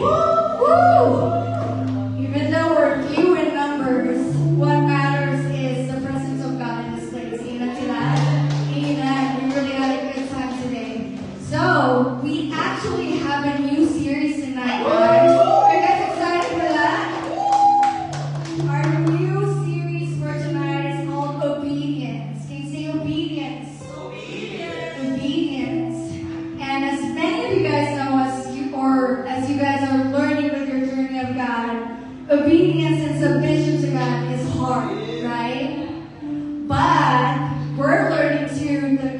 Woo! Even though we're few in numbers, what matters is the presence of God in this place. Amen to that? Amen. We really had a good time today. So, we actually have a new series tonight, guys. Are you guys excited for that? Our new series for tonight is called Obedience. Can you say obedience? Obedience. And as many of you guys know, as you guys are learning with your journey of God, obedience and submission to God is hard, right? But we're learning to the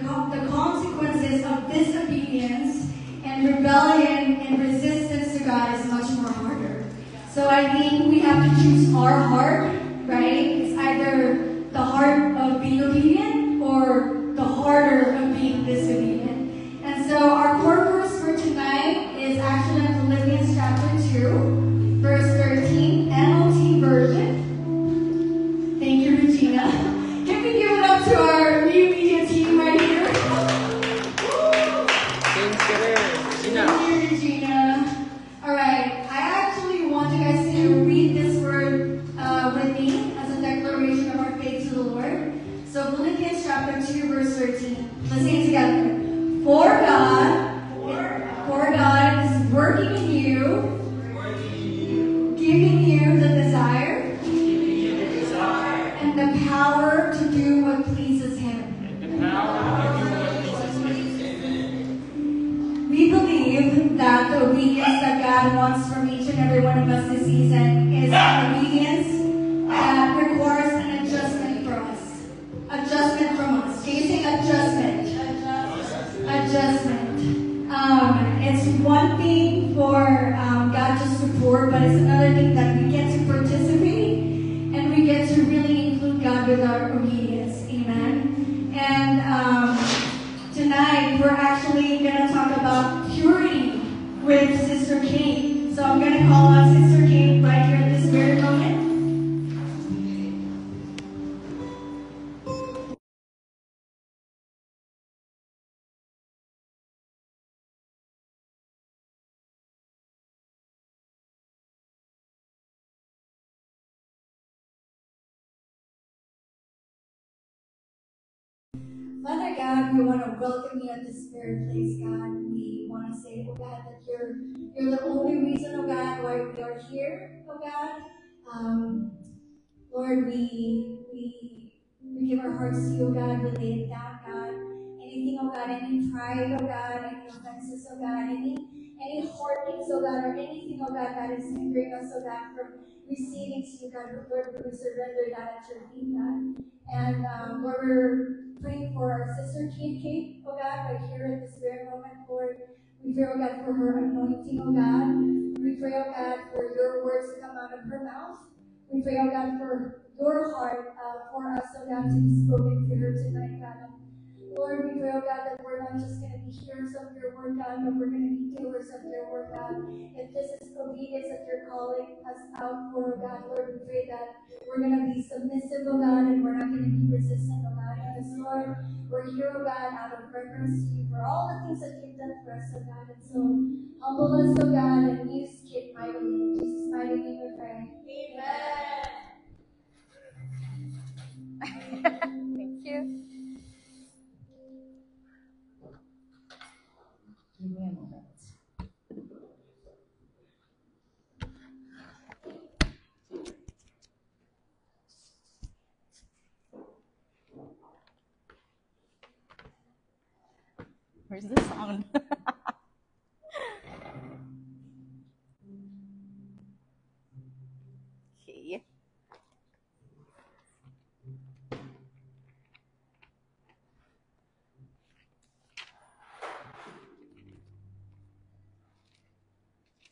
consequences of disobedience and rebellion and resistance to God is much more harder. So I think we have to choose our heart, right? It's either the heart of being obedient or the harder of being disobedient. And so our core verse for tonight is actually in Philippians chapter 2, verse 13, NLT version. Thank you, Regina. Can we give it up to our new media team right here? Thank you, Regina. All right, I actually want you guys to read this word with me as a declaration of our faith to the Lord. So Philippians chapter 2, verse 13. Let's say it together. For God is working in you, giving you the desire and the power to do what pleases Him. We believe that the obedience that God wants from each and every one of us this season is an obedience that requires an adjustment for us. Adjustment from us. Can you say adjustment? Adjustment. It's one thing for God to support, but it's another thing that we get to participate and we get to really include God with our obedience. Amen. And tonight we're actually going to talk about purity with Sister Kate. So I'm going to call on Sister Kate right here at this very moment. Father God, we want to welcome you at this very place, God. We want to say, oh God, that you're the only reason, oh God, why we are here, oh God. Lord, we give our hearts to you, oh God. We lay it down, God. Anything, oh God, any pride, oh God, any offenses, oh God, any heartaches, oh God, or anything, oh God, that is hindering us, oh God, from receiving to you, God. Lord, we surrender that at your feet, God. And Lord, we're praying for our sister Kate, oh God, right here at this very moment, Lord. We pray, oh God, for her anointing, oh God. We pray, oh God, for your words to come out of her mouth. We pray, oh God, for your heart for us, oh God, to be spoken to her tonight, God. Lord, we pray, oh God, that we're not just going to be hearers of your word, God, but we're going to be doers of your word, God. If this is obedience that you're calling us out for, oh God, Lord, we pray that we're going to be submissive, oh God, and we're not going to be resistant, oh God. Because, Lord, we're here, oh God, out of reverence to you for all the things that you've done for us, oh God. And so, humble us, oh God, and use Kate mightily. In Jesus' mighty name we pray. Amen. Thank you. Give me a moment. Where's the sound? Okay.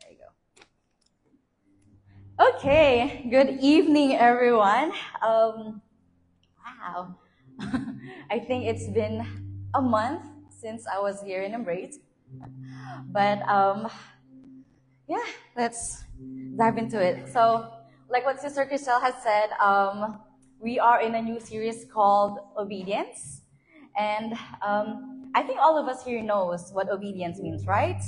There you go. Okay. Good evening, everyone. Wow. I think it's been a month since I was here in Embrace. But yeah, let's dive into it. So, like what Sister Chriselle has said, we are in a new series called Obedience. And I think all of us here knows what obedience means, right?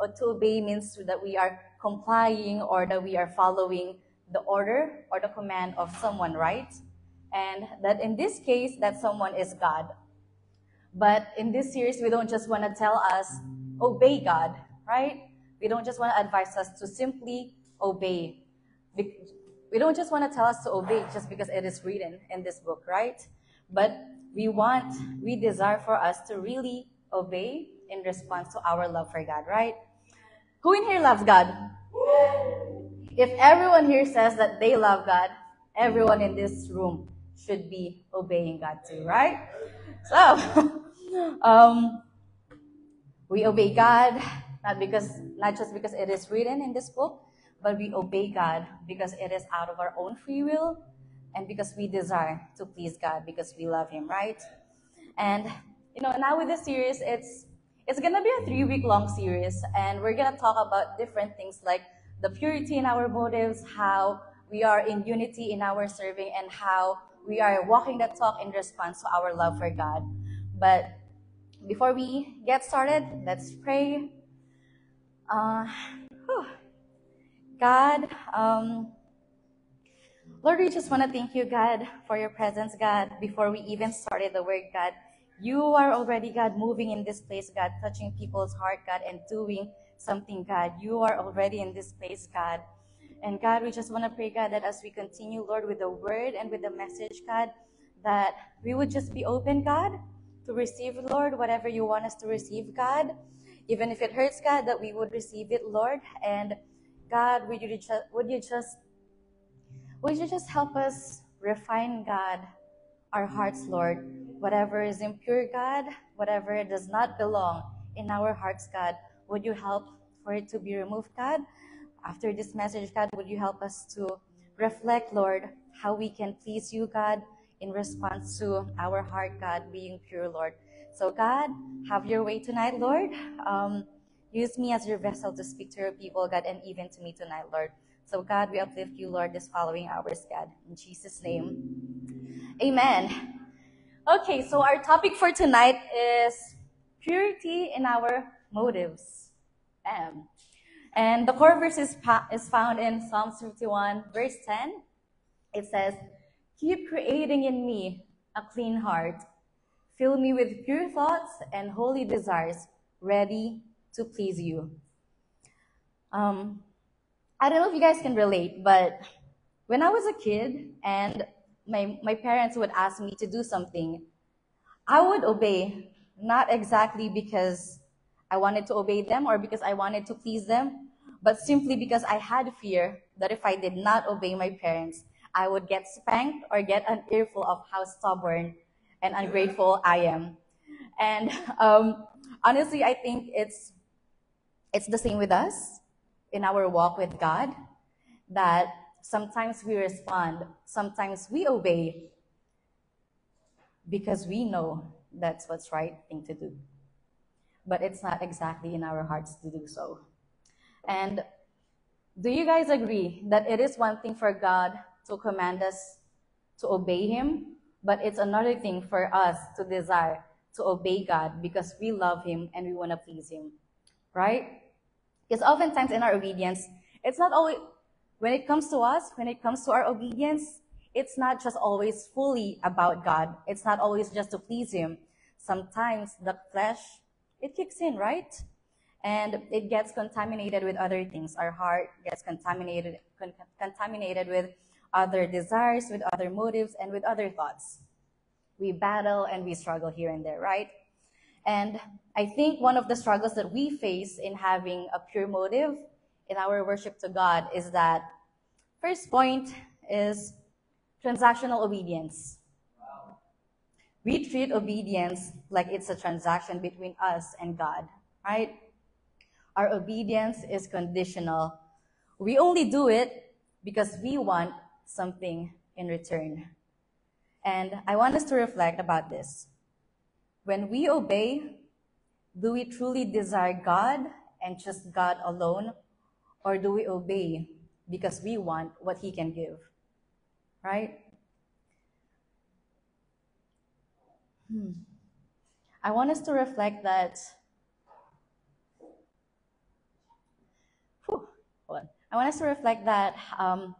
or to obey means that we are complying or that we are following the order or the command of someone, right? And that in this case, that someone is God. But in this series, we don't just want to tell us, obey God, right? We don't just want to advise us to simply obey. We don't just want to tell us to obey just because it is written in this book, right? But we desire for us to really obey in response to our love for God, right? Who in here loves God? If everyone here says that they love God, everyone in this room should be obeying God too, right? So, um, we obey God not just because it is written in this book, but we obey God because it is out of our own free will and because we desire to please God because we love Him, right? And now with this series, it's gonna be a 3-week long series, and we're gonna talk about different things like the purity in our motives, how we are in unity in our serving, and how we are walking the talk in response to our love for God. But before we get started, let's pray. Uh, whew. God, Lord, we just want to thank you, God, for your presence, God. Before we even started the work, God, you are already, God, moving in this place, God, touching people's heart, God, and doing something, God. You are already in this place, God. And God, we just want to pray, God, that as we continue, Lord, with the word and with the message, God, that we would just be open, God, to receive, Lord, whatever you want us to receive, God. Even if it hurts, God, that we would receive it, Lord. And God, would you just help us refine, God, our hearts, Lord? Whatever is impure, God, whatever does not belong in our hearts, God, would you help for it to be removed, God? After this message, God, would you help us to reflect, Lord, how we can please you, God, in response to our heart, God, being pure, Lord. So, God, have your way tonight, Lord. Use me as your vessel to speak to your people, God, and even to me tonight, Lord. So, God, we uplift you, Lord, this following hours, God. In Jesus' name, amen. Okay, so our topic for tonight is purity in our motives. And the core verse is found in Psalms 51, verse 10. It says, keep creating in me a clean heart. Fill me with pure thoughts and holy desires, ready to please you. I don't know if you guys can relate, but when I was a kid and my parents would ask me to do something, I would obey, not exactly because I wanted to obey them or because I wanted to please them, but simply because I had fear that if I did not obey my parents, I would get spanked or get an earful of how stubborn and ungrateful I am. And honestly, I think it's the same with us in our walk with God, that sometimes we respond, sometimes we obey because we know that's what's right thing to do. But it's not exactly in our hearts to do so. And do you guys agree that it is one thing for God to command us to obey Him, but it's another thing for us to desire to obey God because we love Him and we want to please Him, right? Because oftentimes in our obedience, it's not always, when it comes to us, when it comes to our obedience, it's not just always fully about God. It's not always just to please Him. Sometimes the flesh, it kicks in, right? And it gets contaminated with other things. Our heart gets contaminated with other desires, with other motives, and with other thoughts. We battle and we struggle here and there, right? And I think one of the struggles that we face in having a pure motive in our worship to God is that first point is transactional obedience. We treat obedience like it's a transaction between us and God, right? Our obedience is conditional. We only do it because we want something in return. And I want us to reflect about this. When we obey, do we truly desire God and just God alone? Or do we obey because we want what He can give? Right? I want us to reflect that I want us to reflect that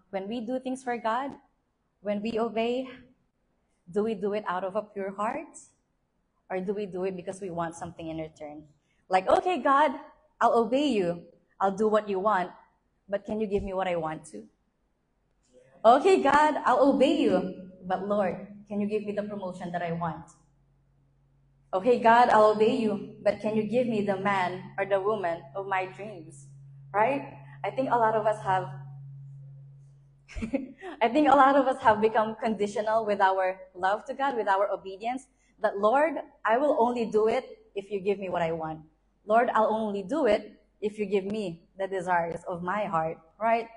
when we do things for God, when we obey, do we do it out of a pure heart? Or do we do it because we want something in return? Like, okay, God, I'll obey you. I'll do what you want. But can you give me what I want to? Okay, God, I'll obey you. But Lord, can you give me the promotion that I want? Okay, God, I'll obey you. But can you give me the man or the woman of my dreams? Right? I think a lot of us have I think a lot of us have become conditional with our love to God, with our obedience, that Lord, I will only do it if you give me what I want. Lord, I'll only do it if you give me the desires of my heart, right?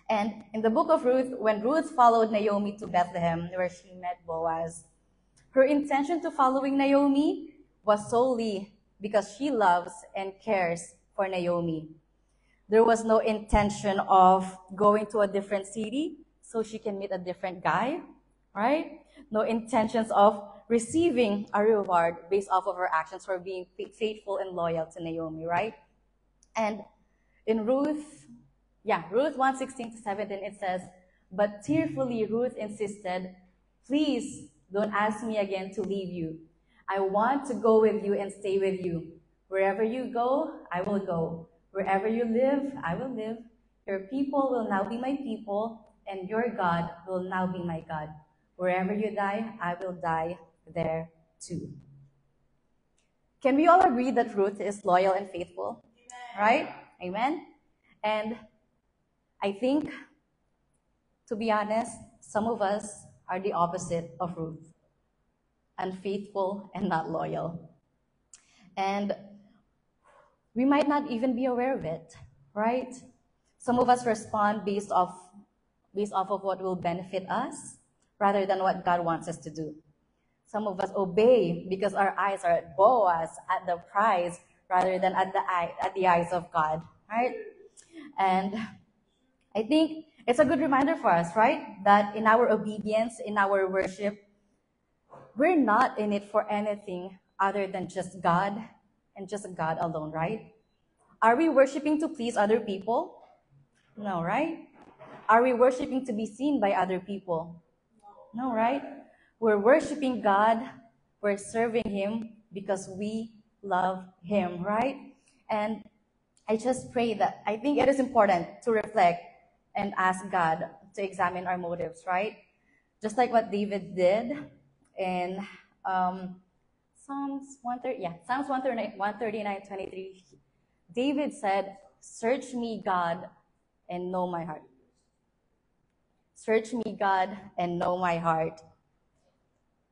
And in the book of Ruth, when Ruth followed Naomi to Bethlehem, where she met Boaz, her intention to following Naomi was solely because she loves and cares for Naomi. There was no intention of going to a different city so she can meet a different guy, right? No intentions of receiving a reward based off of her actions for being faithful and loyal to Naomi, right? And in Ruth 1:16 to 17, it says, "But tearfully Ruth insisted, 'Please don't ask me again to leave you. I want to go with you and stay with you. Wherever you go, I will go. Wherever you live, I will live. Your people will now be my people, and your God will now be my God. Wherever you die, I will die there too.'" Can we all agree that Ruth is loyal and faithful? Right? Amen? And I think, to be honest, some of us are the opposite of Ruth, unfaithful and not loyal. And we might not even be aware of it, right? Some of us respond based off of what will benefit us rather than what God wants us to do. Some of us obey because our eyes are at Boaz, at the prize, rather than at the eyes of God, right? And I think it's a good reminder for us, right? That in our obedience, in our worship, we're not in it for anything other than just God and just God alone, right? Are we worshiping to please other people? No, right? Are we worshiping to be seen by other people? No, right? We're worshiping God, we're serving Him because we love Him, right? And I just pray that I think it is important to reflect and ask God to examine our motives, right? Just like what David did in Psalms 139:23. David said, "Search me, God, and know my heart. Search me, God, and know my heart."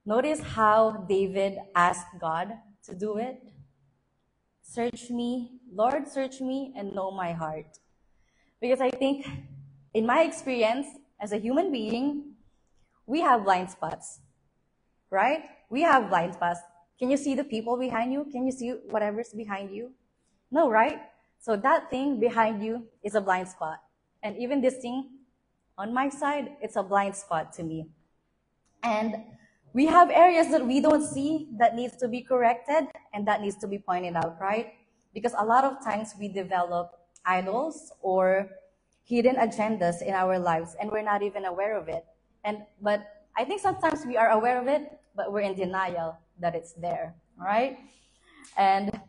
Notice how David asked God to do it. Search me, Lord, search me, and know my heart. Because I think, in my experience as a human being, we have blind spots, right? We have blind spots. Can you see the people behind you? Can you see whatever's behind you? No, right? So that thing behind you is a blind spot. And even this thing on my side, it's a blind spot to me. And we have areas that we don't see that needs to be corrected and that needs to be pointed out, right? Because a lot of times we develop idols or hidden agendas in our lives and we're not even aware of it. But I think sometimes we are aware of it, but we're in denial that it's there, right? And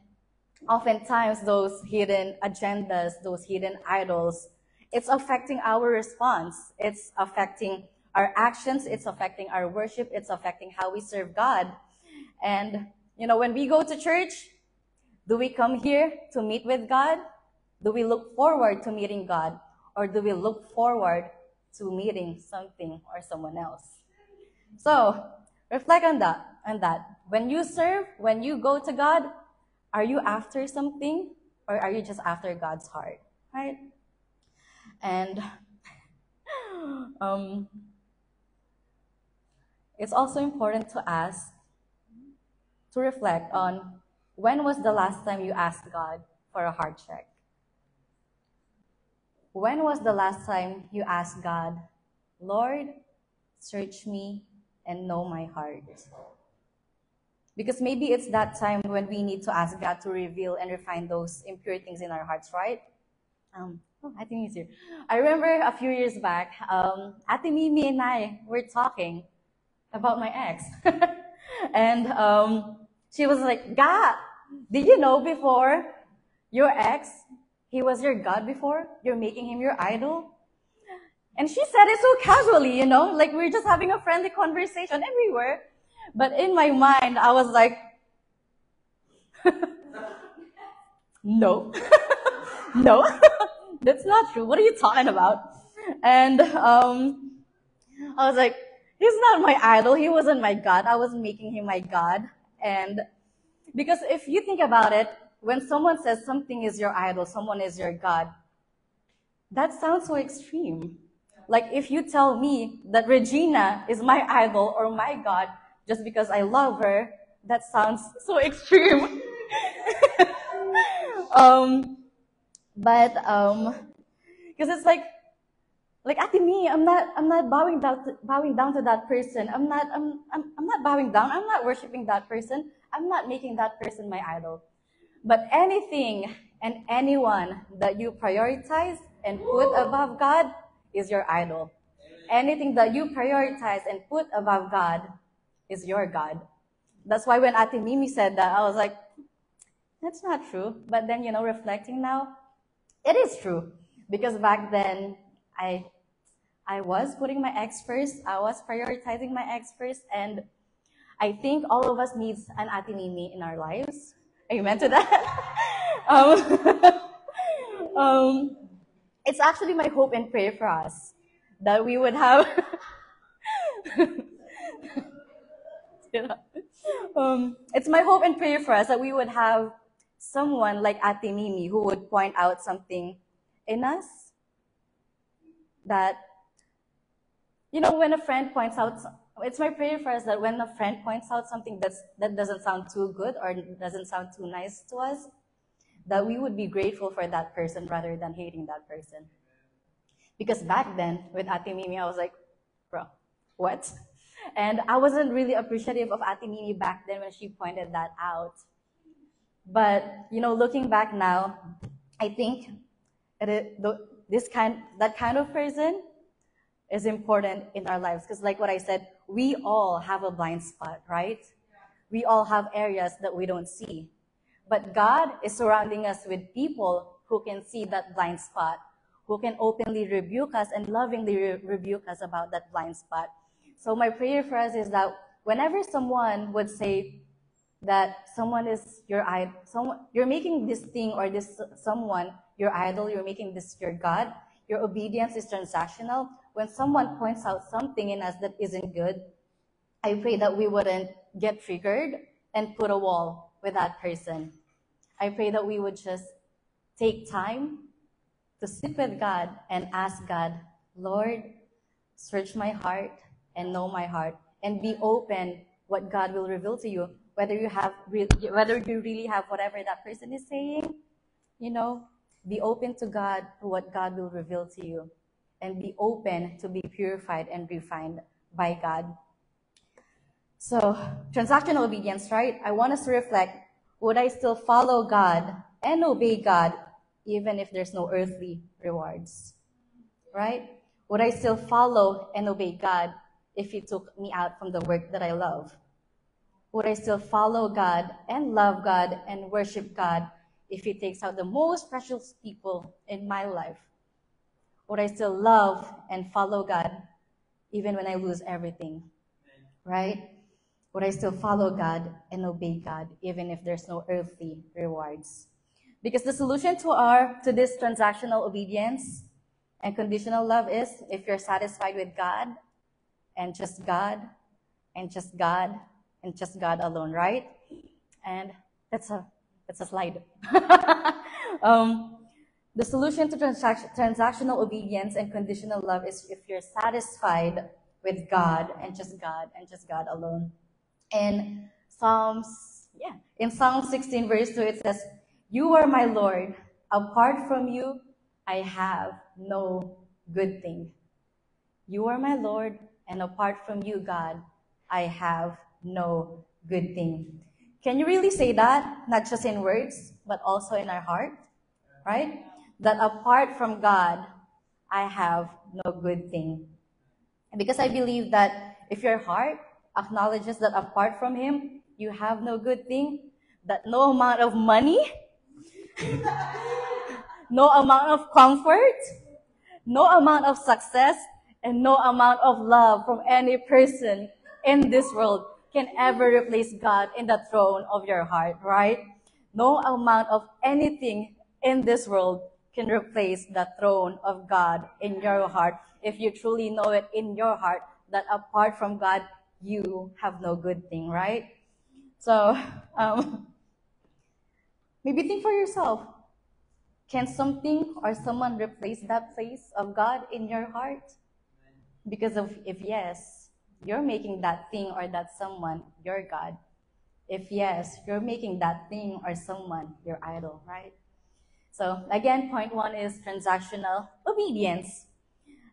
oftentimes those hidden agendas, those hidden idols, it's affecting our response. It's affecting our actions. It's affecting our worship. It's affecting how we serve God. And, when we go to church, do we come here to meet with God? Do we look forward to meeting God? Or do we look forward to meeting something or someone else? So, reflect on that. When you serve, when you go to God, are you after something or are you just after God's heart, right? And it's also important to reflect on when was the last time you asked God for a heart check? When was the last time you asked God, Lord, search me and know my heart? Because maybe it's that time when we need to ask God to reveal and refine those impure things in our hearts, right? I think he's here. I remember a few years back, Ate Mimi and I were talking about my ex. And she was like, "Ga, did you know before your ex, he was your God before? You're making him your idol?" And she said it so casually, like we are just having a friendly conversation, and we were. But in my mind, I was like, no, no, that's not true. What are you talking about? And I was like, he's not my idol. He wasn't my God. I wasn't making him my God. And because if you think about it, when someone says something is your idol, someone is your God, that sounds so extreme. Like if you tell me that Regina is my idol or my God just because I love her, that sounds so extreme. um, but because it's like Ate me, I'm not bowing down to that person. I'm not bowing down. I'm not worshiping that person. I'm not making that person my idol. But anything and anyone that you prioritize and put above God is your idol. Anything that you prioritize and put above God is your God. That's why when Ate Mimi said that, I was like, that's not true. But then, reflecting now, it is true. Because back then, I was putting my ex first. I was prioritizing my ex first. And I think all of us needs an Ate Mimi in our lives. Amen to that. um, um, it's actually my hope and prayer for us that we would have it's my hope and prayer for us that we would have someone like Ate Mimi who would point out something in us that, when a friend points out, it's my prayer for us that when a friend points out something that doesn't sound too good or doesn't sound too nice to us, that we would be grateful for that person rather than hating that person. Because back then, with Ate Mimi, I was like, bro, what? And I wasn't really appreciative of Ate Mimi back then when she pointed that out. But, looking back now, I think that kind of person is important in our lives. Because like what I said, we all have a blind spot, right? We all have areas that we don't see. But God is surrounding us with people who can see that blind spot, who can openly rebuke us and lovingly rebuke us about that blind spot. So my prayer for us is that whenever someone would say that someone is your idol, you're making this thing or this someone your idol, you're making this your God, your obedience is transactional. When someone points out something in us that isn't good, I pray that we wouldn't get triggered and put a wall with that person. I pray that we would just take time to sit with God and ask God, Lord, search my heart and know my heart, and be open what God will reveal to you. Whether you really have whatever that person is saying, be open to God, to what God will reveal to you, and be open to be purified and refined by God. So, transactional obedience, right? I want us to reflect, would I still follow God and obey God even if there's no earthly rewards? Right? Would I still follow and obey God if He took me out from the work that I love? Would I still follow God and love God and worship God if He takes out the most precious people in my life? Would I still love and follow God even when I lose everything? Right? Would I still follow God and obey God even if there's no earthly rewards? Because the solution to this transactional obedience and conditional love is if you're satisfied with God and just God and just God and just God alone, right? And that's a slide. The solution to transactional obedience and conditional love is if you're satisfied with God and just God and just God alone. In Psalm 16 verse 2, it says, "You are my Lord. Apart from you, I have no good thing." You are my Lord, and apart from you, God, I have no good thing. Can you really say that? Not just in words, but also in our heart, right? that apart from God, I have no good thing. Because I believe that if your heart acknowledges that apart from Him, you have no good thing, that no amount of money, no amount of comfort, no amount of success, and no amount of love from any person in this world can ever replace God in the throne of your heart, right? No amount of anything in this world can replace the throne of God in your heart if you truly know it in your heart that apart from God, you have no good thing, right? So, maybe think for yourself. Can something or someone replace that place of God in your heart? Because of, if yes, you're making that thing or that someone your God. If yes, you're making that thing or someone your idol, right? So again, point 1 is transactional obedience.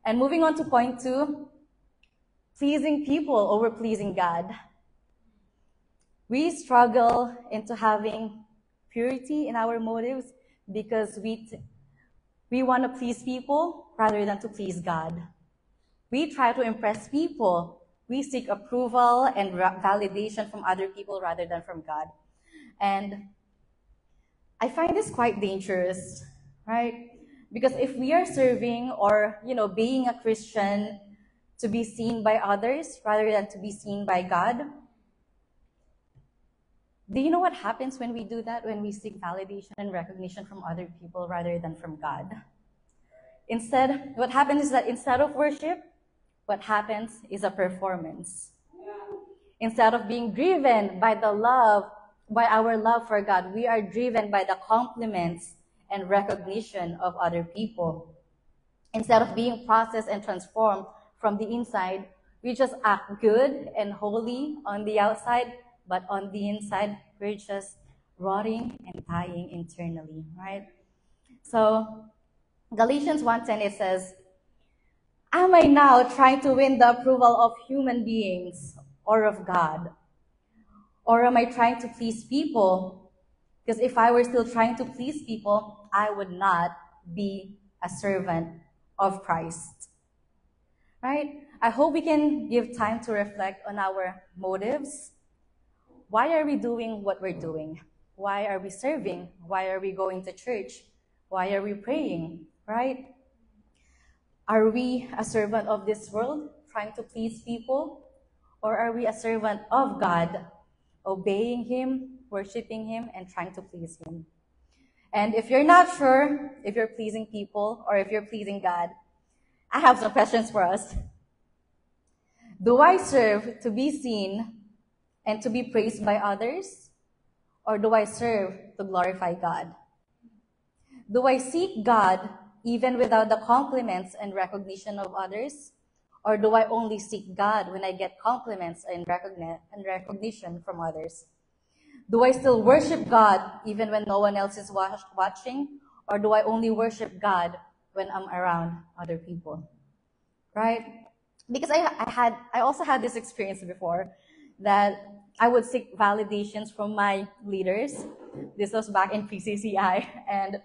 And moving on to point 2, pleasing people over pleasing God. We struggle into having purity in our motives because we want to please people rather than to please God. We try to impress people. We seek approval and validation from other people rather than from God. And I find this quite dangerous, right? Because if we are serving or, being a Christian to be seen by others rather than to be seen by God, do you know what happens when we do that, when we seek validation and recognition from other people rather than from God? Instead, what happens is that instead of worship, what happens is a performance. Instead of being driven by our love for God, we are driven by the compliments and recognition of other people. Instead of being processed and transformed from the inside, we just act good and holy on the outside, but on the inside, we're just rotting and dying internally, right? So, Galatians 1:10, it says, am I now trying to win the approval of human beings or of God? Or am I trying to please people? Because if I were still trying to please people, I would not be a servant of Christ. Right? I hope we can give time to reflect on our motives. Why are we doing what we're doing? Why are we serving? Why are we going to church? Why are we praying? Right? Are we a servant of this world, trying to please people? Or are we a servant of God, obeying Him, worshiping Him, and trying to please Him? And if you're not sure if you're pleasing people or if you're pleasing God, I have some questions for us. Do I serve to be seen and to be praised by others? Or do I serve to glorify God? Do I seek God even without the compliments and recognition of others? Or do I only seek God when I get compliments and recognition from others? Do I still worship God even when no one else is watching? Or do I only worship God when I'm around other people? Right? Because I also had this experience before that I would seek validations from my leaders. This was back in PCCI. And,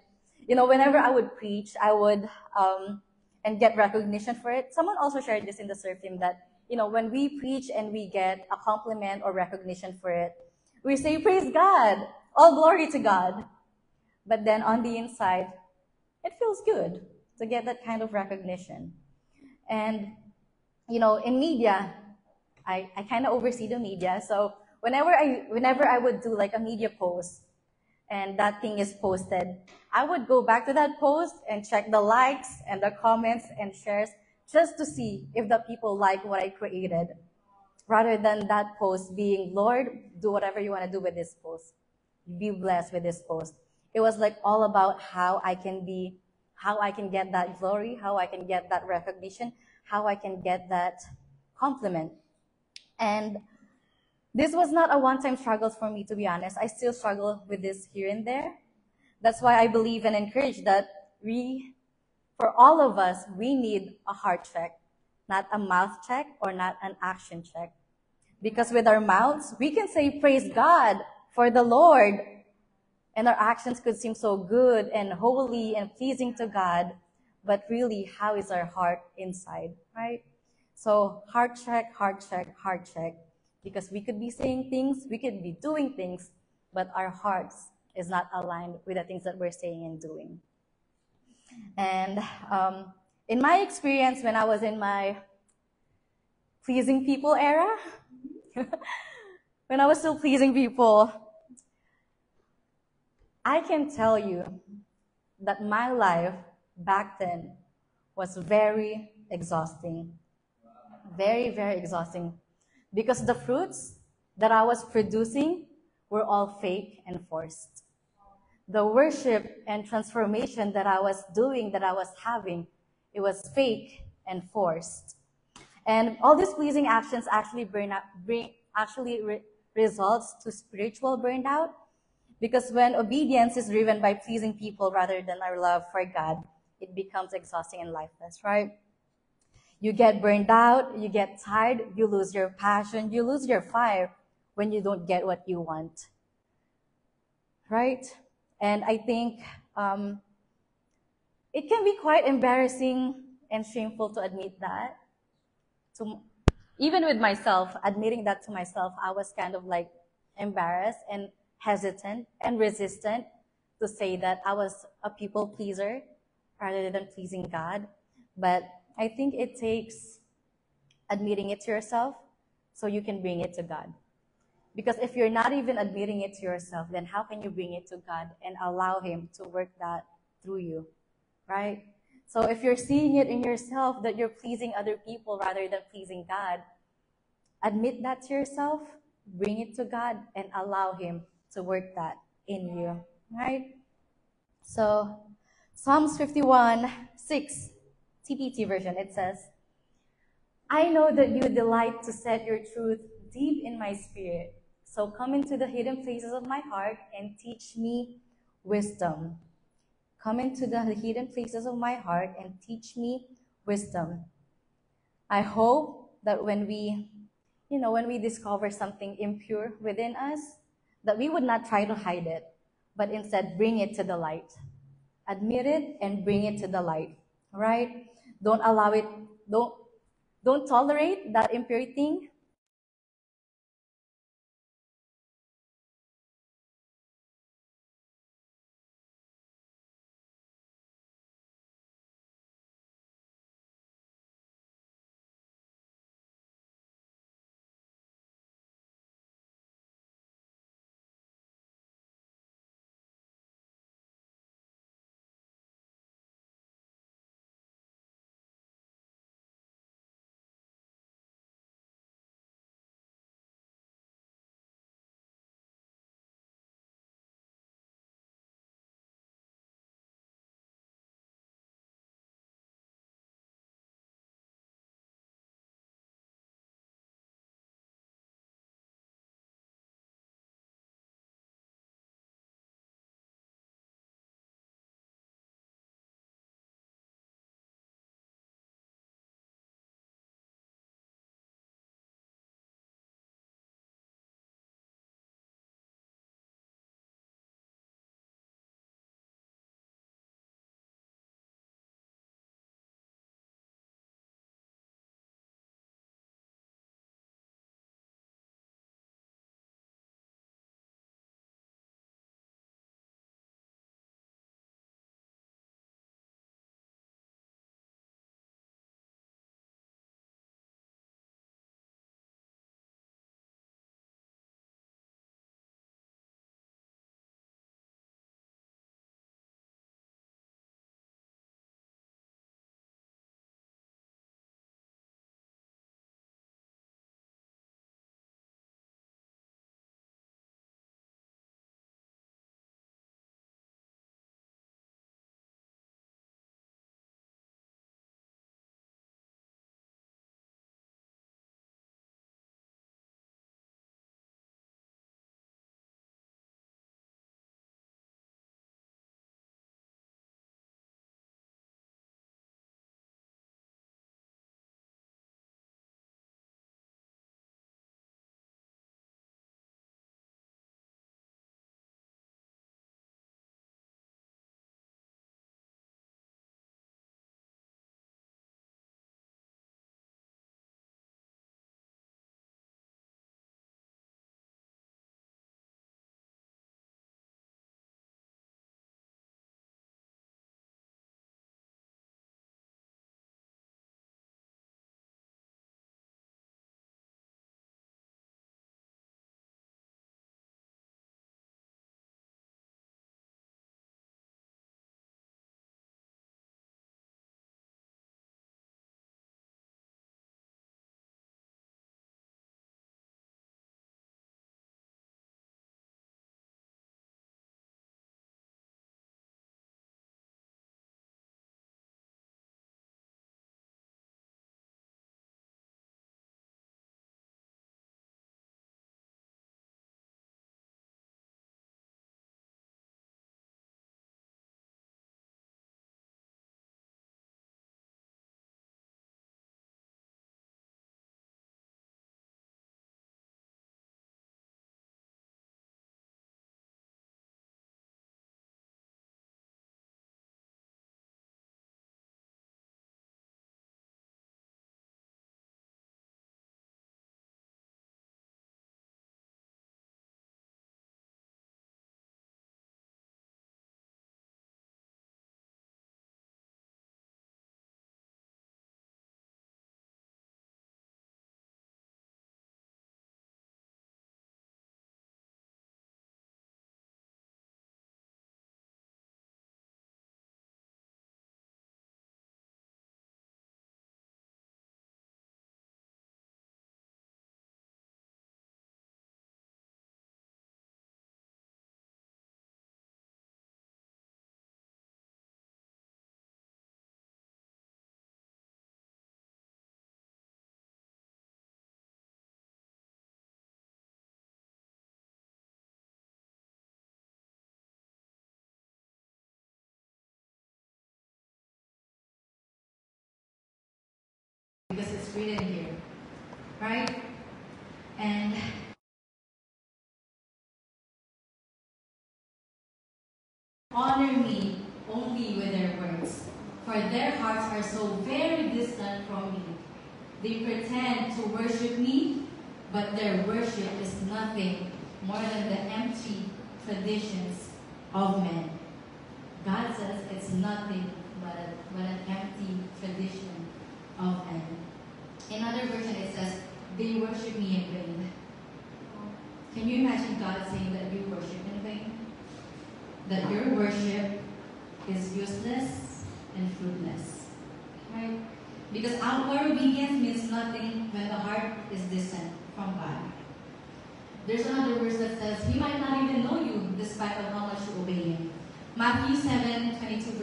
whenever I would preach, I would and get recognition for it. Someone also shared this in the serve team that, when we preach and we get a compliment or recognition for it, we say, praise God, all glory to God. But then on the inside, it feels good to get that kind of recognition. And, in media, I kind of oversee the media. So whenever I would do like a media post and that thing is posted, I would go back to that post and check the likes and the comments and shares just to see if the people like what I created, rather than that post being, Lord, do whatever you want to do with this post. Be blessed with this post. It was like all about how I can get that glory, how I can get that recognition, how I can get that compliment. And this was not a one-time struggle for me, to be honest. I still struggle with this here and there. That's why I believe and encourage that for all of us, we need a heart check, not a mouth check or not an action check. Because with our mouths, we can say, praise God for the Lord. And our actions could seem so good and holy and pleasing to God, but really, how is our heart inside, right? So heart check, heart check, heart check. Because we could be saying things, we could be doing things, but our hearts is not aligned with the things that we're saying and doing. And in my experience, when I was in my pleasing people era, when I was still pleasing people, I can tell you that my life back then was very exhausting. Very, very exhausting. Because the fruits that I was producing were all fake and forced. The worship and transformation that I was doing, that I was having, it was fake and forced. And all these pleasing actions actually results to spiritual burnout, because when obedience is driven by pleasing people rather than our love for God, it becomes exhausting and lifeless, right? You get burned out, you get tired, you lose your passion, you lose your fire when you don't get what you want, right? And I think it can be quite embarrassing and shameful to admit that. To, even with myself, admitting that to myself, I was kind of like embarrassed and hesitant and resistant to say that I was a people pleaser rather than pleasing God. But I think it takes admitting it to yourself so you can bring it to God. Because if you're not even admitting it to yourself, then how can you bring it to God and allow Him to work that through you, right? So if you're seeing it in yourself that you're pleasing other people rather than pleasing God, admit that to yourself, bring it to God, and allow Him to work that in you, right? So Psalms 51:6, TPT version, it says, I know that you delight to set your truth deep in my spirit. So come into the hidden places of my heart and teach me wisdom. Come into the hidden places of my heart and teach me wisdom. I hope that when we discover something impure within us, that we would not try to hide it, but instead bring it to the light. Admit it and bring it to the light, right? Don't allow it, don't don't tolerate that impure thing. it's written here, right? And honor me only with their words, for their hearts are so very distant from me. They pretend to worship me, but their worship is nothing more than the empty traditions of men. God says it's nothing but an empty tradition of men. In other version, it says, they worship me in vain. Can you imagine God saying that you worship in vain? That your worship is useless and fruitless. Right? Because outward obedience means nothing when the heart is distant from God. There's another verse that says, He might not even know you despite of how much you obey Him. Matthew 7:22,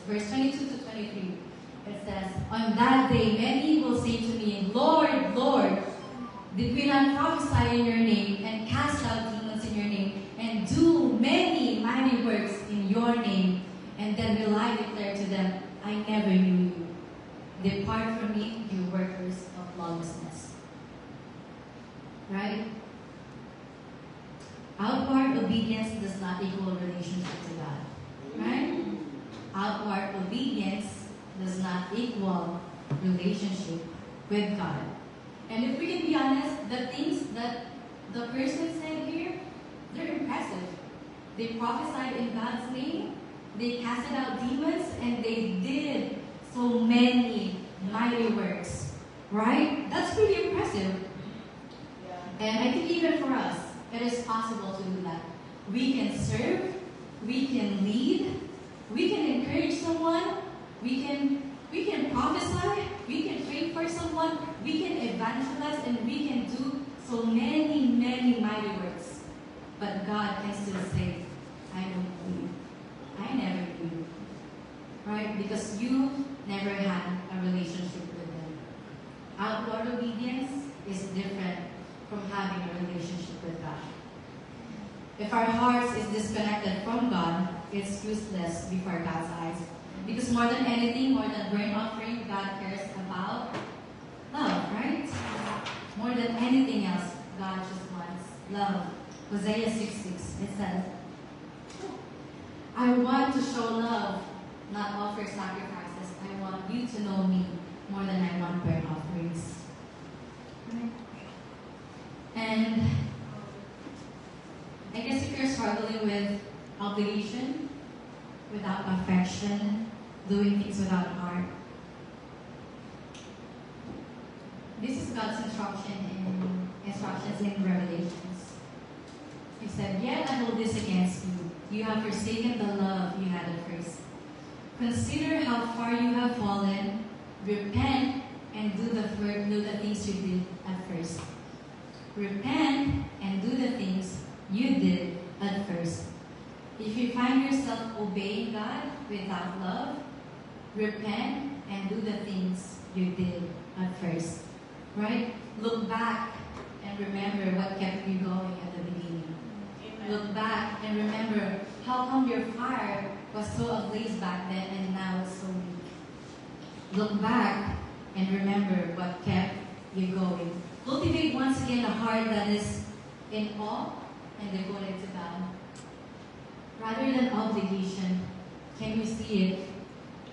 verse 22 to 23. It says, on that day many will say to me, Lord, Lord, did we not prophesy in your name and cast out demons in your name and do many mighty works in your name? And then will I declare to them, I never knew you. Depart from me, you workers of lawlessness. Right? Outward obedience does not equal relationship to God. Right? Outward obedience does not equal relationship with God. And if we can be honest, the things that the person said here, they're impressive. They prophesied in God's name, they casted out demons, and they did so many mighty works. Right? That's pretty impressive. And I think even for us, it is possible to do that. We can serve, we can lead, we can encourage someone, we can prophesy, we can pray for someone, we can evangelize, and we can do so many, many mighty works. But God can still say, I don't know you. I never knew you. Right? Because you never had a relationship with Him. Outward obedience is different from having a relationship with God. If our hearts is disconnected from God, it's useless before God's eyes. Because more than anything, more than burnt offering, God cares about love, right? More than anything else, God just wants love. Hosea 6:6, it says, I want to show love, not offer sacrifices. I want you to know me more than I want burnt offerings. Right? And I guess if you're struggling with obligation, without affection, doing things without heart, this is God's instructions in Revelations. He said, yet I hold this against you. You have forsaken the love you had at first. Consider how far you have fallen. Repent and do the things you did at first. Repent and do the things you did at first. If you find yourself obeying God without love, repent and do the things you did at first. Right? Look back and remember what kept you going at the beginning. Amen. Look back and remember how come your fire was so ablaze back then and now it's so weak. Look back and remember what kept you going. Cultivate once again a heart that is in awe and devoted to God. Rather than obligation, can you see it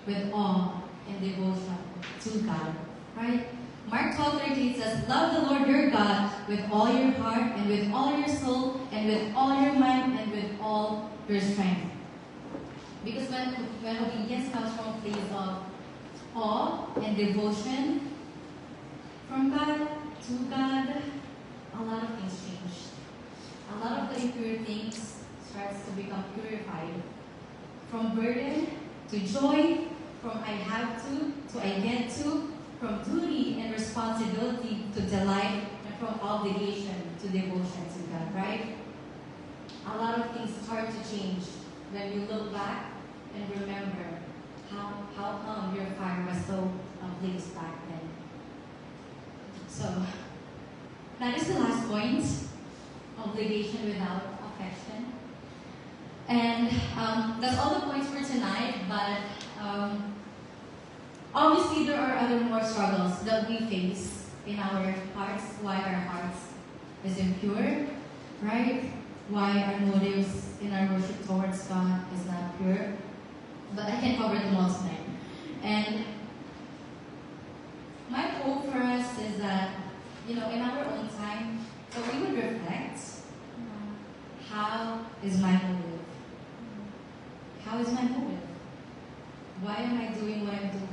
with awe and devotion to God? Right? Mark 12:38 says, love the Lord your God with all your heart and with all your soul and with all your mind and with all your strength. Because when obedience comes from a place of awe and devotion from God to God, a lot of things change. A lot of the impure things starts to become purified. From burden to joy, from I have to I get to, from duty and responsibility to delight, and from obligation to devotion to God, right? A lot of things start to change when you look back and remember how come your fire was so ablaze back then. So, that is the last point, obligation without affection. And that's all the points for tonight, but Obviously, there are other more struggles that we face in our hearts, why our hearts is impure, right? Why our motives in our worship towards God is not pure. But I can cover them all tonight. And my hope for us is that, in our own time, that we would reflect, how is my motive? How is my motive? Why am I doing what I'm doing?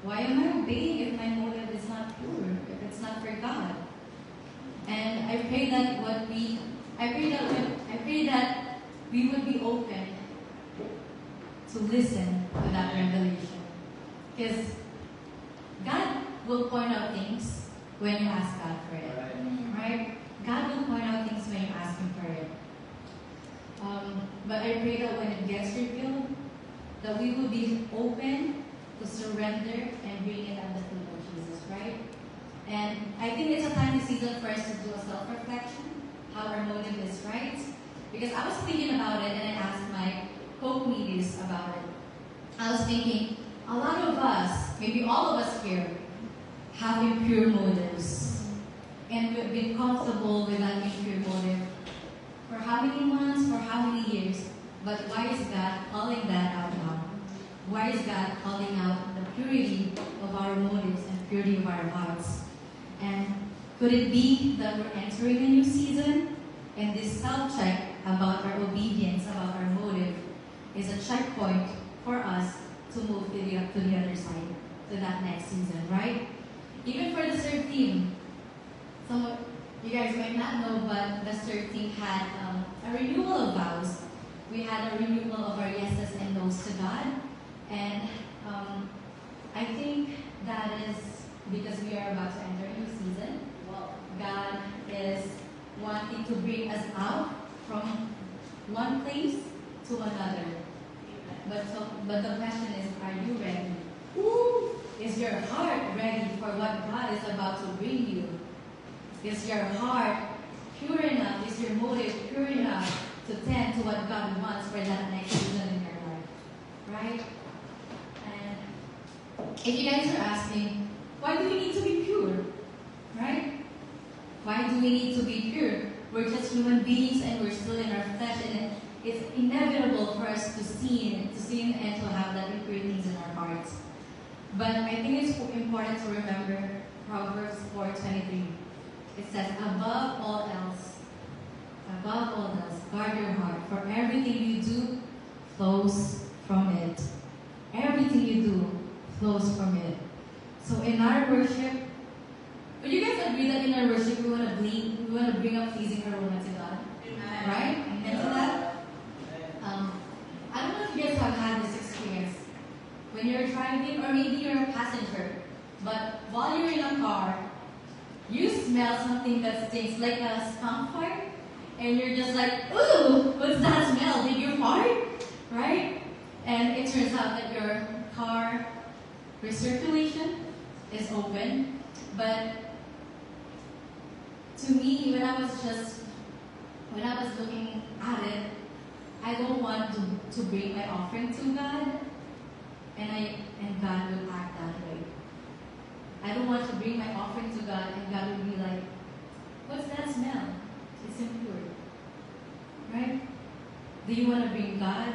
Why am I obeying if my motive is not pure, if it's not for God? And I pray that we would be open to listen to that revelation. Because God will point out things when you ask God for it. Right? God will point out things when you ask Him for it. But I pray that when it gets revealed, that we will be open to surrender and bring it at the feet of Jesus, right? And I think it's a time and season for us to do a self-reflection, how our motive is, right? Because I was thinking about it and I asked my co-comedians about it. I was thinking, a lot of us, maybe all of us here, have impure motives. And we've been comfortable with that impure motive for how many months, for how many years. But why is God calling that out now? Why is God calling out the purity of our motives and purity of our hearts? And could it be that we're entering a new season? And this self-check about our obedience, about our motive, is a checkpoint for us to move to the other side, to that next season, right? Even for the serve team, some of you guys might not know, but the serve team had a renewal of vows. We had a renewal of our yeses and nos to God. And I think that is because we are about to enter a new season. God is wanting to bring us out from one place to another. But the question is, are you ready? Is your heart ready for what God is about to bring you? Is your heart pure enough? Is your motive pure enough to tend to what God wants for that next season in your life? Right? And if you guys are asking, why do we need to be pure? Right? Why do we need to be pure? We're just human beings and we're still in our flesh, and it's inevitable for us to sin and to have that impurities in our hearts. But I think it's important to remember Proverbs 4:23. It says, above all else, guard your heart, for everything you do flows from it. Everything you do flows from it. So in our worship, would you guys agree that in our worship we want to bring up pleasing aroma to God? Amen. Right? Amen to that? I don't know if you guys have had this experience. When you're driving, or maybe you're a passenger, but while you're in a car, you smell something that stinks like a skunk fart, and you're just like, ooh, what's that smell? Did you fart? Right? And it turns out that your car recirculation is open. But to me, when I was looking at it, I don't want to bring my offering to God, and God will act that way. I don't want to bring my offering to God and God will be like, what's that smell? It's impure. Right? Do you want to bring God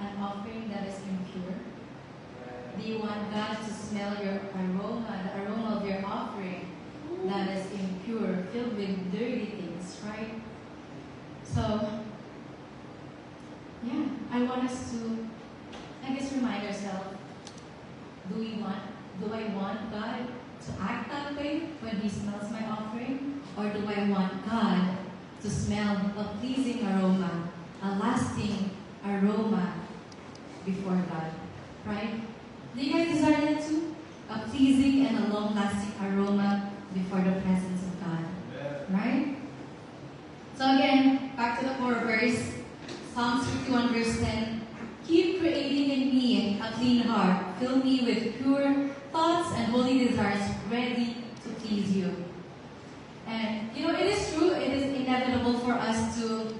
an offering that is impure? Do you want God to smell your aroma, the aroma of your offering that is impure, filled with dirty things, right? So, yeah, I want us to, remind ourselves, do I want God to act that way when He smells my offering? Or do I want God to smell a pleasing aroma, a lasting aroma before God? Right? Do you guys desire that too? A pleasing and a long-lasting aroma before the presence of God. Right? So again, back to the core verse. Psalms 51 verse 10. Keep creating in me a clean heart. Fill me with pure thoughts and holy desires ready to please you. And it is true, it is inevitable for us to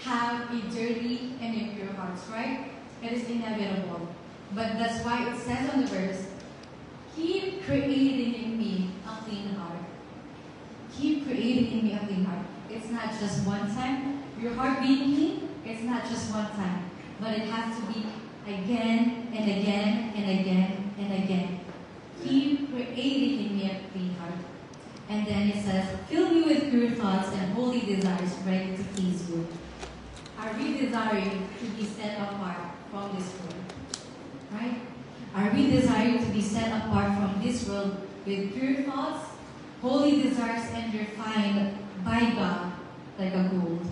have a dirty and impure hearts, right? It is inevitable. But that's why it says on the verse, Keep creating in me a clean heart. Keep creating in me a clean heart. It's not just one time. Your heart beating me, it's not just one time. But it has to be again and again and again and again. Keep creating in me a clean heart. And then it says, fill me with pure thoughts and holy desires ready to please you. Are we desiring to be set apart from this world? Right? Are we desiring to be set apart from this world with pure thoughts, holy desires, and refined by God like a gold?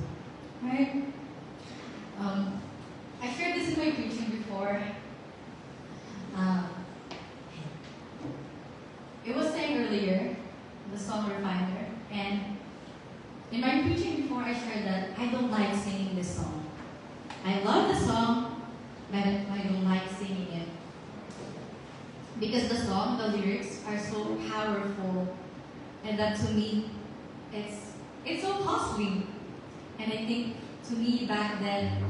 Right? I shared this in my preaching before. It was sang earlier, the song Refiner, and in my preaching before I shared that I don't like singing this song. I love the song, but I don't like singing it. Because the song, the lyrics are so powerful, and that to me, it's so costly. And I think to me back then,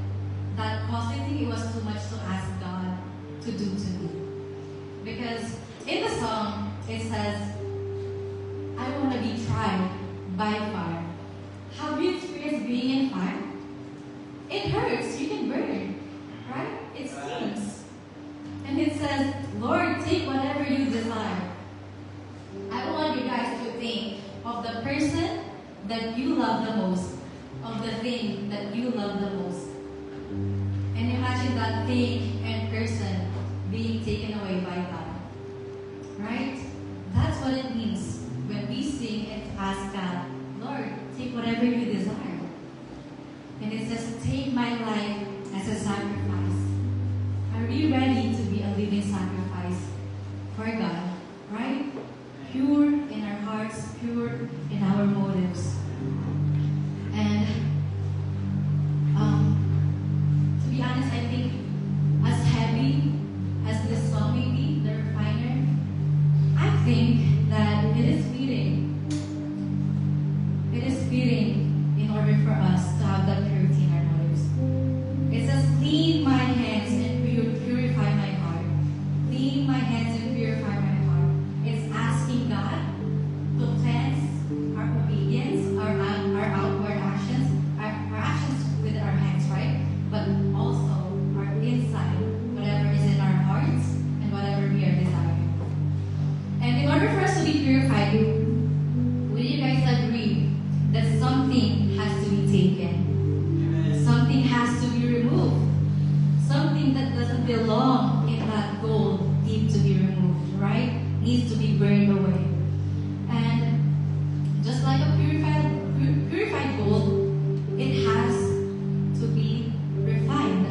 that costly thing, it was too much to ask God to do to me. Because in the song, it says, I want to be tried by fire. Have you experienced being in fire? It hurts, you can burn, right? It stings. And it says, Lord, take whatever you desire. I want you guys to think of the person that you love the most, of the thing that you love the most. And imagine that thing and person being taken away by God. Right? That's what it means when we sing and ask God, Lord, take whatever you desire. And it says, take my life as a sacrifice. Are we ready to be a living sacrifice for God? Right? Pure in our hearts, pure in our motives. And to be honest, I think as heavy as this song may be, The Refiner, I think that it is fitting. It is fitting in order for us to have that purity in our motives. It says, clean my hands and purify my heart. Clean my hands and purify my heart. It's asking God to cleanse our obedience, our outward actions, our actions with our hands, right? But also our inside, whatever is in our hearts and whatever we are desiring. And in order for us to be purified, will you guys agree that something has to be taken? Something has to be removed. Something that doesn't belong in that gold needs to be removed, right? Needs to be burned away. And just like a purified gold, it has to be refined.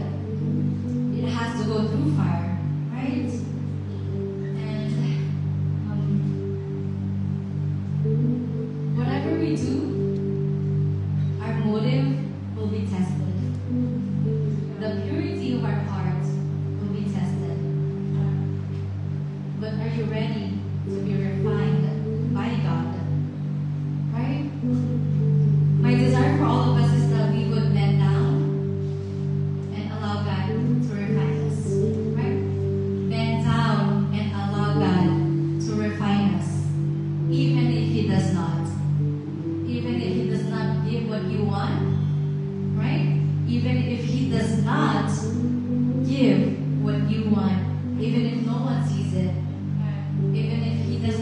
It has to go through fire, right? And whatever we do, our motive will be tested. The purity of our heart will be tested. But are you ready to be refined by God? Right? My desire for all of us is that we would bend down and allow God to refine us. Right? Bend down and allow God to refine us. Even if He does not. Even if He does not give what you want. Right? Even if He does not give what you want. Even if no one sees it. Even if He does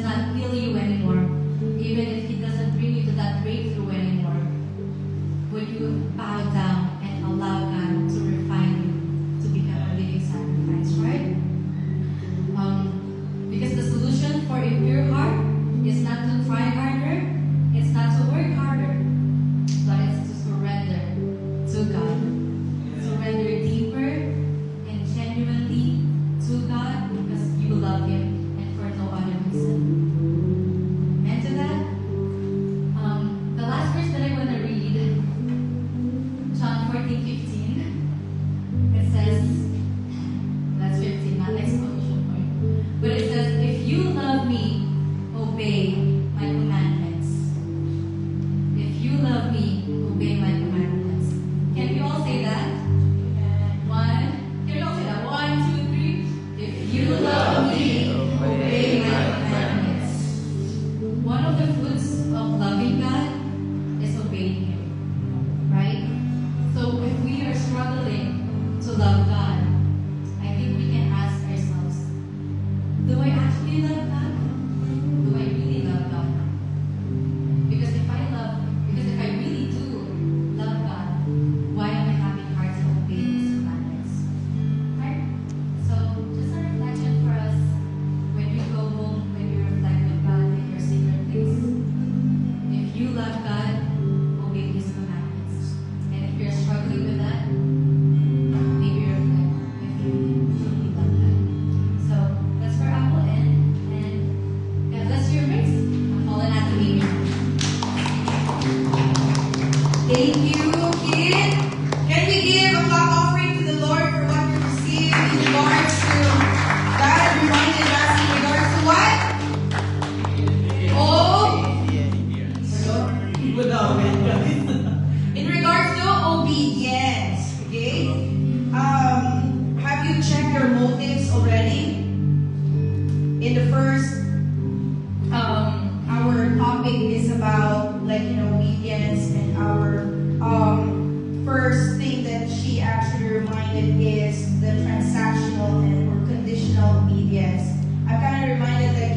obedience. I'm kind of reminded that,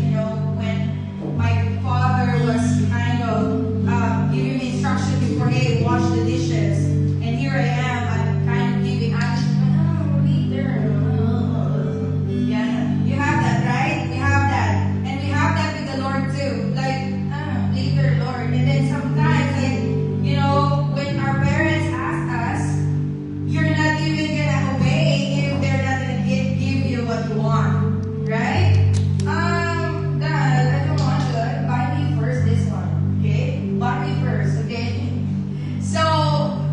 when my father was kind of giving me instruction before, hey, wash the dishes. And here I am, I'm kind of giving action. Oh, later. Yeah, you have that, right? We have that. And we have that with the Lord too. Like, later, Lord. And then sometimes, when our parents ask us, you're not even gonna obey if they're not gonna give you what you want, right? Dad, I don't want to. Buy me first this one, okay? Buy me first, okay? So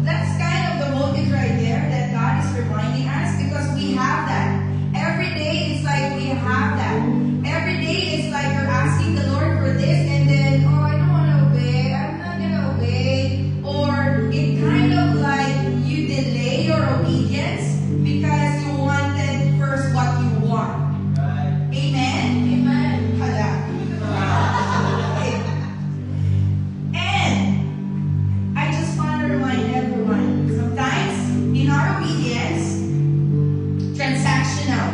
that's kind of the motive right there that God is reminding us, because we have that. Every day it's like we have that. Every day it's like you're asking the Lord for this, and then, oh, I don't want to obey. I'm not gonna obey. Or it kind of like you delay your obedience because you wanted first what you want. Right. Amen? Amen. Hala. Okay. And I just want to remind everyone, sometimes in our obedience, transactional,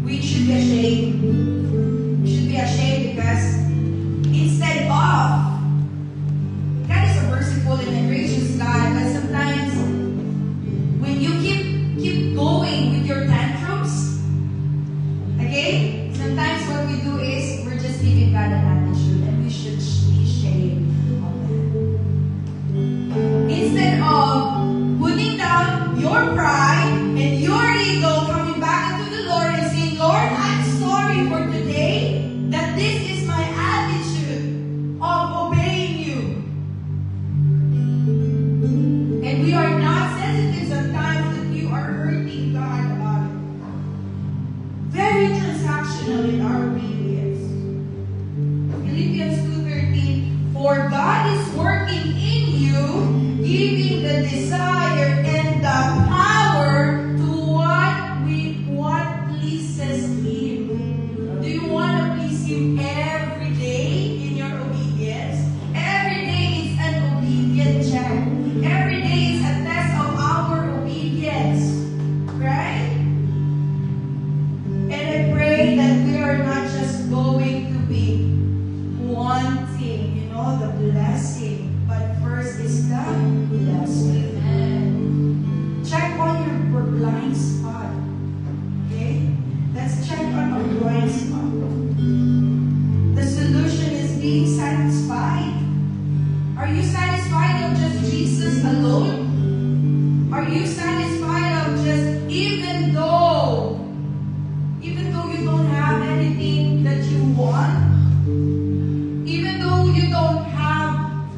we should be ashamed. We should be ashamed because instead of, God is a merciful and a gracious God, but sometimes when you keep going with your tantrums, okay, sometimes what we do is we're just giving God an attitude, and we should be ashamed of that. Instead of putting down your pride and your ego, coming back into the Lord and saying, Lord, I'm sorry for today, that this is my attitude of obeying you. And we are not sensitive sometimes that you are hurting God about it. Very transactional in our obedience. Philippians 2:13, for God is working in you, giving the desire and the power to what pleases Him. Do you want to please Him every day in your obedience? Every day is an obedient check. Every day is a test of our obedience. Right? And I pray that we are not just going to be wanting, the blessing, but first is the blessing. Amen. Check on your blind spot. Okay? Let's check on our blind spot. The solution is being satisfied. Are you satisfied of just Jesus alone? Are you satisfied of just, even though you don't have anything that you want, even though you don't have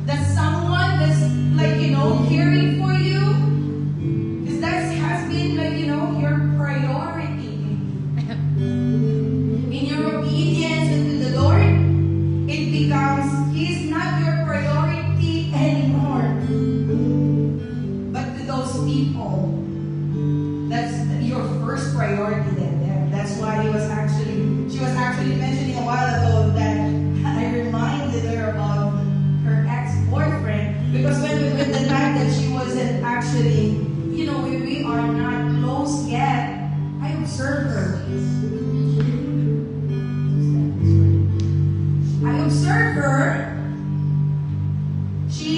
the someone that's caring for you, because that has been your priority in your obedience to the Lord, it becomes He's not your priority anymore, but to those people, that's your first priority then. That's why she was actually mentioning a while ago that I reminded her about her ex-boyfriend, because when the time that she wasn't actually, we are not close yet, I observed her. She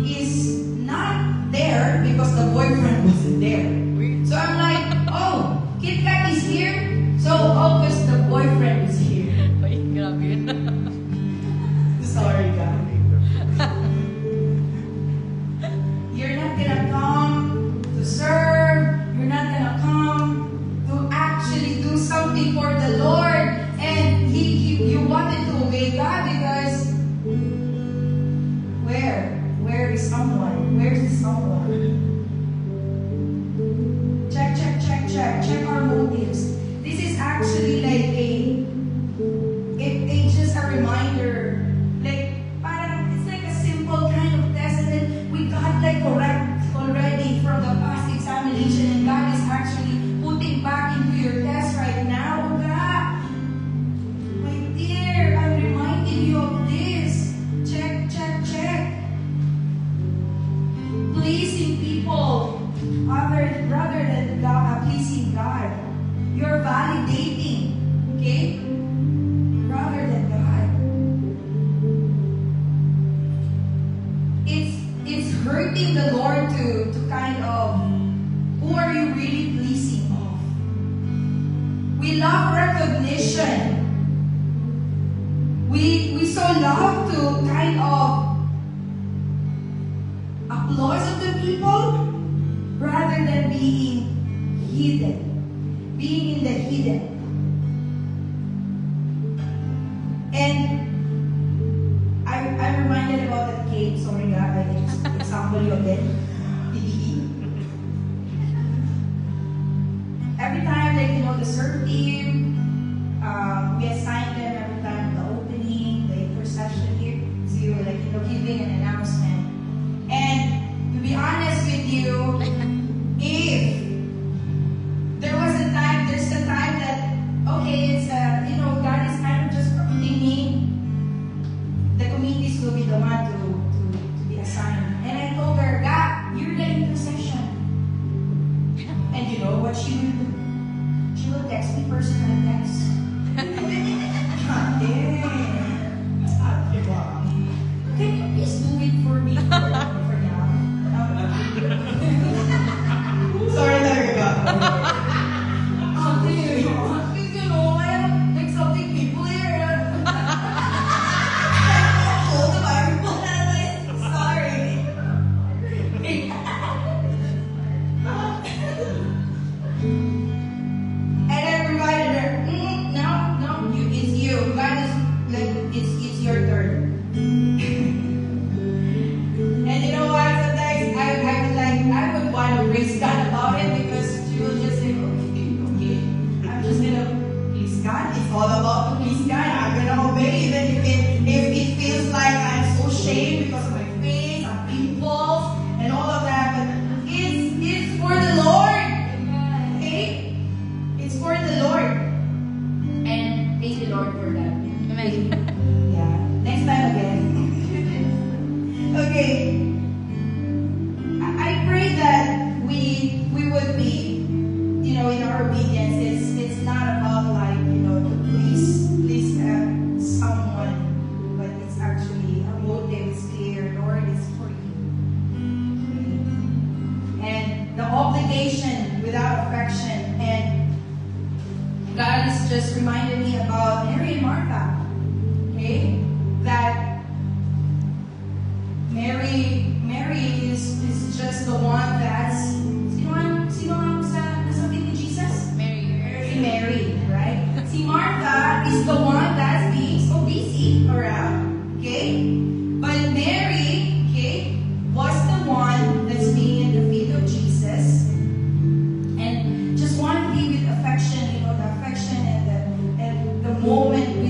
is not there because the boyfriend wasn't there. So I'm like, oh, Kit Kat is here, so because the boyfriend is here. Sorry, God. You're not gonna come to serve. You're not gonna come to actually do something for the Lord. And you wanted to obey God because where is someone? Where is someone? Check our motives. This is actually like it's just a reminder. It's like a simple kind of test, and then we got correct already from the past examination, and God is actually putting back into your test right now. God, my dear, I'm reminding you of this. Check. Pleasing people rather than God, pleasing God. You're love recognition. We so love to kind of applause of the people rather than being hidden, being in the hidden. And I'm reminded about that cake. Sorry, God, I just example you again. PDE. Every time, like, you know, the serve team, we assign them every time the opening, the intercession here. So you're like, you know, giving an announcement. And to be honest with you, if there was a time, there's a time that, okay, it's, you know, God is kind of just putting me, the committees will be the one to be assigned. And I told her, God, you're the intercession. And you know what she will do? She will text me personal text. Can you please do it for me for now? Sorry, talaga. Because you know, I have like something people here. Hold the Bible. Sorry. And I reminded her, no, it's you. God is like, it's your turn. And you know what? Sometimes I would want to praise God about it because she will just say, okay, I'm just gonna please God. It's all about to please God. I'm gonna obey even if it feels like I'm so ashamed because of my face, of pimples, and all of that. But it's for the Lord. Okay? It's for the Lord. And thank the Lord for that. Amen. Yeah. Next time again. Okay. I pray that we would be, you know, in our obedience. It's not about like, you know, to please someone, but it's actually our motive is clear. Lord, it's for you. Okay? And the obligation without affection. And God has just reminded me about Mary and Martha. Okay? That Mary is just the one that's sino ang nasabi ni Jesus? Mary, right? Si Martha is the one that's being so busy around. Okay? But Mary, okay, was the one that's being in the feet of Jesus and just want to be with affection, you know, the affection and the moment